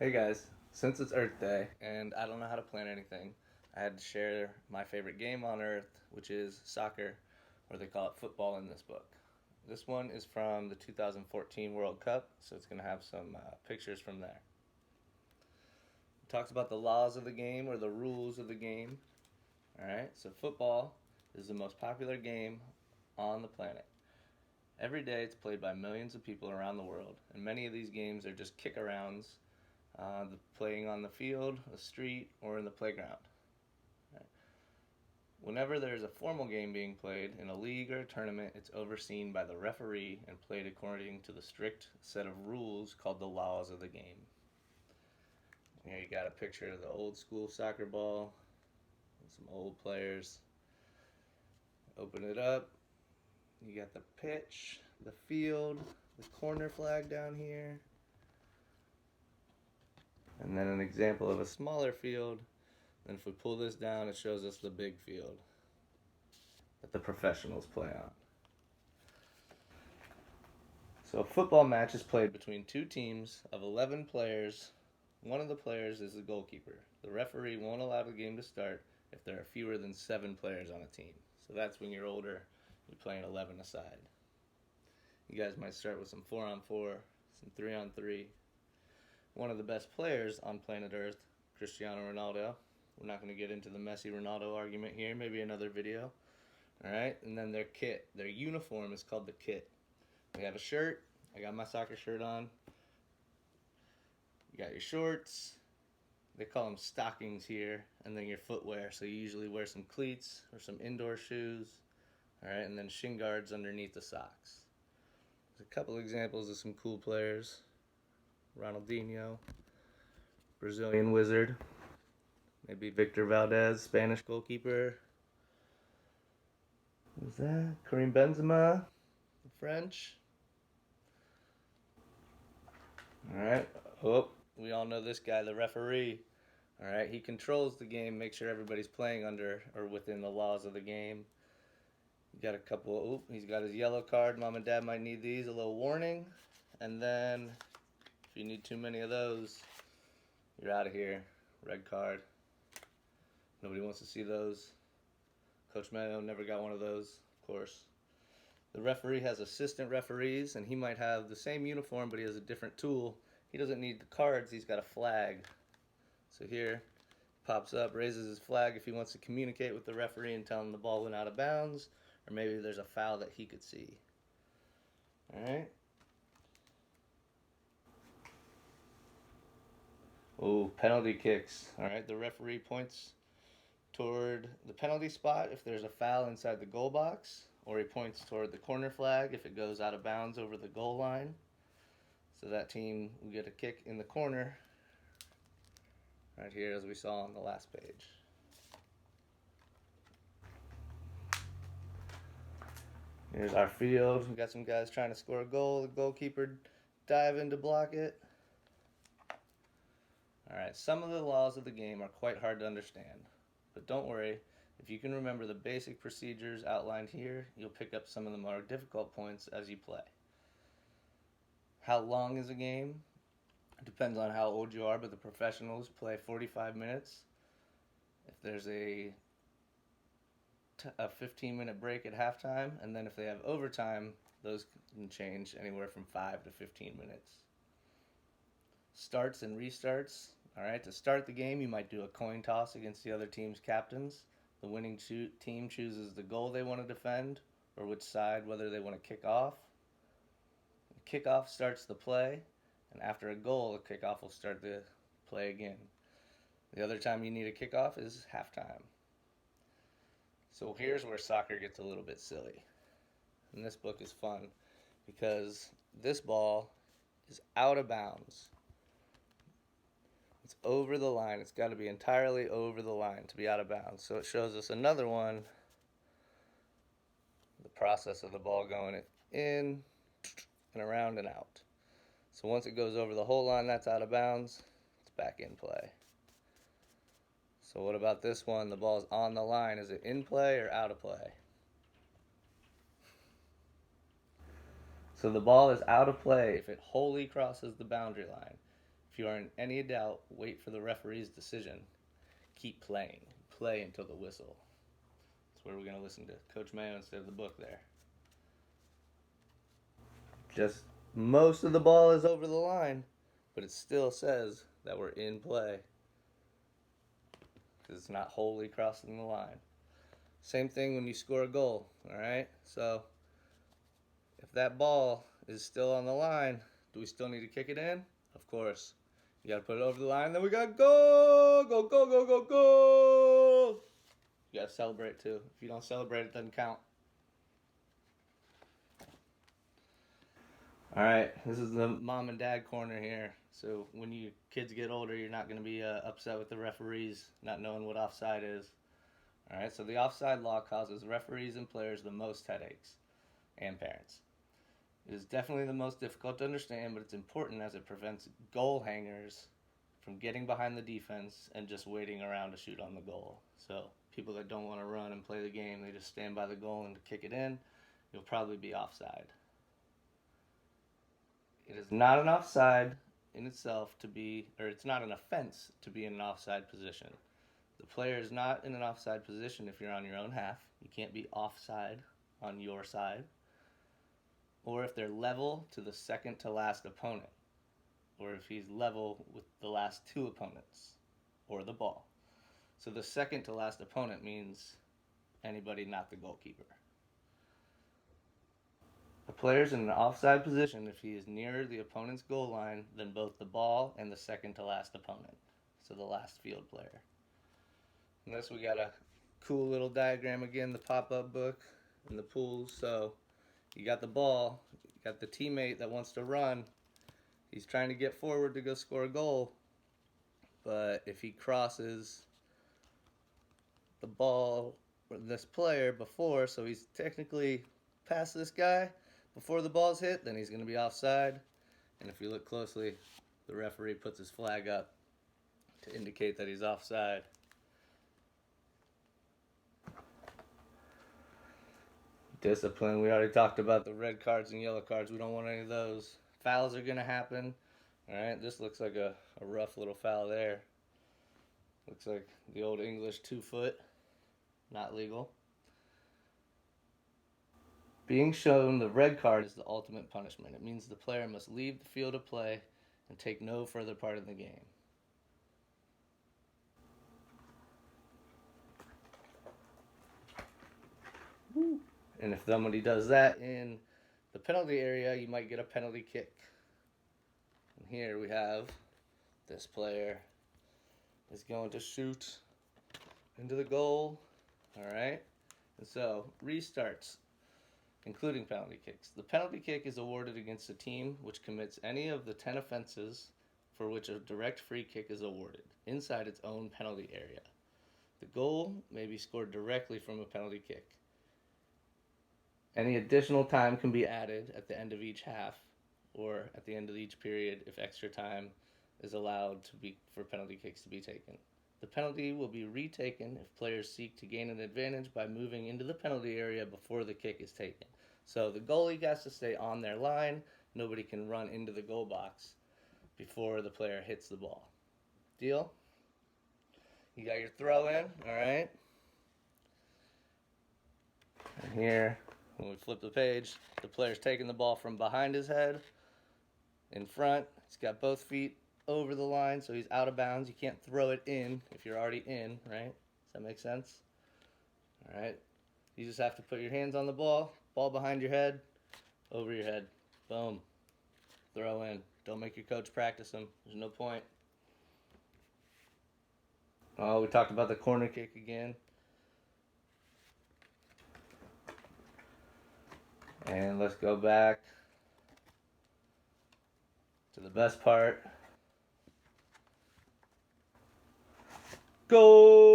Hey guys, since it's Earth Day and I don't know how to plan anything, I had to share my favorite game on Earth, which is soccer, or they call it football in this book. This one is from the 2014 World Cup, so it's going to have some pictures from there. It talks about the laws of the game or the rules of the game. Alright, so football is the most popular game on the planet. Every day it's played by millions of people around the world, and many of these games are just kick-arounds playing on the field, the street, or in the playground. Right. Whenever there's a formal game being played in a league or a tournament, it's overseen by the referee and played according to the strict set of rules called the laws of the game. Here you got a picture of the old school soccer ball, some old players. Open it up. You got the pitch, the field, the corner flag down here. And then an example of a smaller field. And if we pull this down, it shows us the big field that the professionals play on. So a football match is played between two teams of 11 players. One of the players is the goalkeeper. The referee won't allow the game to start if there are fewer than 7 players on a team. So that's when you're older, you're playing 11 aside. You guys might start with some 4-on-4, some 3-on-3. One of the best players on planet Earth, Cristiano Ronaldo. We're not going to get into the Messi-Ronaldo argument here, maybe another video. Alright, and then their kit, their uniform is called the kit. We have a shirt. I got my soccer shirt on. You got your shorts. They call them stockings here. And then your footwear. So you usually wear some cleats or some indoor shoes. Alright, and then shin guards underneath the socks. There's a couple examples of some cool players. Ronaldinho, Brazilian wizard. Maybe Victor Valdez, Spanish goalkeeper. Who's that? Karim Benzema, the French. Alright. Oh, we all know this guy, the referee. Alright, he controls the game, makes sure everybody's playing under or within the laws of the game. You got a couple, he's got his yellow card. Mom and Dad might need these, a little warning. And then, if you need too many of those, you're out of here. Red card. Nobody wants to see those. Coach Mayo never got one of those, of course. The referee has assistant referees, and he might have the same uniform, but he has a different tool. He doesn't need the cards, he's got a flag. So here, pops up, raises his flag if he wants to communicate with the referee and tell him the ball went out of bounds, or maybe there's a foul that he could see. Alright. Oh, penalty kicks. Alright, the referee points toward the penalty spot if there's a foul inside the goal box, or he points toward the corner flag if it goes out of bounds over the goal line. So that team will get a kick in the corner right here, as we saw on the last page. Here's our field. We got some guys trying to score a goal. The goalkeeper diving to block it. Alright, some of the laws of the game are quite hard to understand. But don't worry, if you can remember the basic procedures outlined here, you'll pick up some of the more difficult points as you play. How long is a game? It depends on how old you are, but the professionals play 45 minutes. If there's a 15-minute break at halftime, and then if they have overtime, those can change anywhere from 5 to 15 minutes. Starts and restarts. Alright, to start the game, you might do a coin toss against the other team's captains. The winning team chooses the goal they want to defend, or which side, whether they want to kick off. The kickoff starts the play, and after a goal, the kickoff will start the play again. The other time you need a kickoff is halftime. So here's where soccer gets a little bit silly. And this book is fun, because this ball is out of bounds. It's over the line. It's got to be entirely over the line to be out of bounds. So it shows us another one, the process of the ball going in and around and out. So once it goes over the whole line, that's out of bounds. It's back in play. So what about this one? The ball's on the line. Is it in play or out of play? So the ball is out of play if it wholly crosses the boundary line. If you are in any doubt, wait for the referee's decision. Keep playing. Play until the whistle. That's where we're going to listen to Coach Mayo instead of the book there. Just most of the ball is over the line, but it still says that we're in play because it's not wholly crossing the line. Same thing when you score a goal, all right? So if that ball is still on the line, do we still need to kick it in? Of course. You got to put it over the line, then we got goal, go, go, go, go, go. You got to celebrate too. If you don't celebrate, it doesn't count. All right, this is the mom and dad corner here. So when your kids get older, you're not going to be upset with the referees not knowing what offside is. All right, so the offside law causes referees and players the most headaches, and parents. It is definitely the most difficult to understand, but it's important as it prevents goal hangers from getting behind the defense and just waiting around to shoot on the goal. So people that don't want to run and play the game, they just stand by the goal and kick it in, you'll probably be offside. It is not an offside in itself to be, or it's not an offense to be in an offside position. The player is not in an offside position if you're on your own half. You can't be offside on your side. Or if they're level to the second to last opponent. Or if he's level with the last two opponents. Or the ball. So the second to last opponent means anybody not the goalkeeper. A player is in an offside position if he is nearer the opponent's goal line than both the ball and the second to last opponent. So the last field player. And this we got a cool little diagram again, the pop-up book and the pools. So you got the ball, you got the teammate that wants to run. He's trying to get forward to go score a goal. But if he crosses the ball or this player before, so he's technically past this guy before the ball's hit, then he's going to be offside. And if you look closely, the referee puts his flag up to indicate that he's offside. Discipline. We already talked about the red cards and yellow cards. We don't want any of those. Fouls are going to happen. All right, this looks like a rough little foul there. Looks like the old English 2 foot. Not legal. Being shown the red card is the ultimate punishment. It means the player must leave the field of play and take no further part in the game. Woo. And if somebody does that in the penalty area, you might get a penalty kick. And here we have this player is going to shoot into the goal. All right. And so restarts, including penalty kicks. The penalty kick is awarded against a team which commits any of the 10 offenses for which a direct free kick is awarded inside its own penalty area. The goal may be scored directly from a penalty kick. Any additional time can be added at the end of each half or at the end of each period if extra time is allowed for penalty kicks to be taken. The penalty will be retaken if players seek to gain an advantage by moving into the penalty area before the kick is taken. So the goalie has to stay on their line. Nobody can run into the goal box before the player hits the ball. Deal? You got your throw in, all right? And here, when we flip the page, the player's taking the ball from behind his head, in front. He's got both feet over the line, so he's out of bounds. You can't throw it in if you're already in, right? Does that make sense? All right. You just have to put your hands on the ball behind your head, over your head. Boom. Throw in. Don't make your coach practice them. There's no point. Oh, we talked about the corner kick again. And let's go back to the best part. Goal!